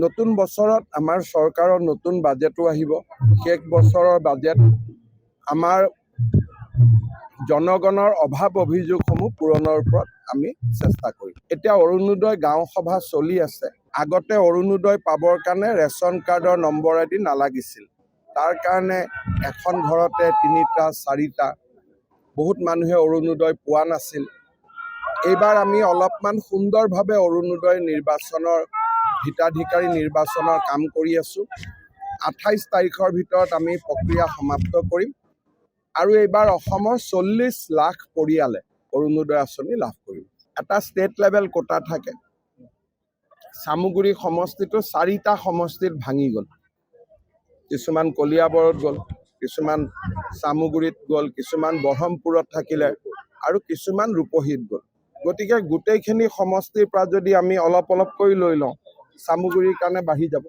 নতুন বছৰত আমাৰ চৰকাৰৰ নতুন বাজেটো আহিব। শেষ বছৰৰ বাজেট আমাৰ জনগণৰ অভাৱ অভিযোগসমূহ পূৰণৰ ওপৰত আমি চেষ্টা কৰিম। এতিয়া অৰুণোদয় গাঁও সভা চলি আছে। আগতে অৰুণোদয় পাবৰ কাৰণে ৰেচন কাৰ্ডৰ নম্বৰ এদি নালাগিছিল। তাৰ কাৰণে এখন ঘৰতে ৩টা ৪টা বহুত মানুহে অৰুণোদয় পোৱা নাছিল। এইবাৰ আমি অলপমান সুন্দৰভাৱে অৰুণোদয় নিৰ্বাচনৰ হিতাধিকাৰী নিৰ্বাচনৰ কাম কৰি আছোঁ। ২৮ তাৰিখৰ ভিতৰত আমি প্ৰক্ৰিয়া সমাপ্ত কৰিম আৰু এইবাৰ অসমৰ ৪০ লাখ পৰিয়ালে অৰুণোদয় আঁচনি লাভ কৰিব। এটা ষ্টেট লেভেল কোটা থাকে। চামুগুৰি সমষ্টিটো ৪টা সমষ্টিত ভাঙি গ'ল। কিছুমান কলিয়াবৰত গ'ল, কিছুমান চামুগুৰিত গ'ল, কিছুমান ব্ৰহ্মপুৰত থাকিলে আৰু কিছুমান ৰূপহীত গ'ল। গতিকে গোটেইখিনি সমষ্টিৰ পৰা যদি আমি অলপ অলপ কৰি লৈ লওঁ, চামুগুৰিৰ কাৰণে বাঢ়ি যাব।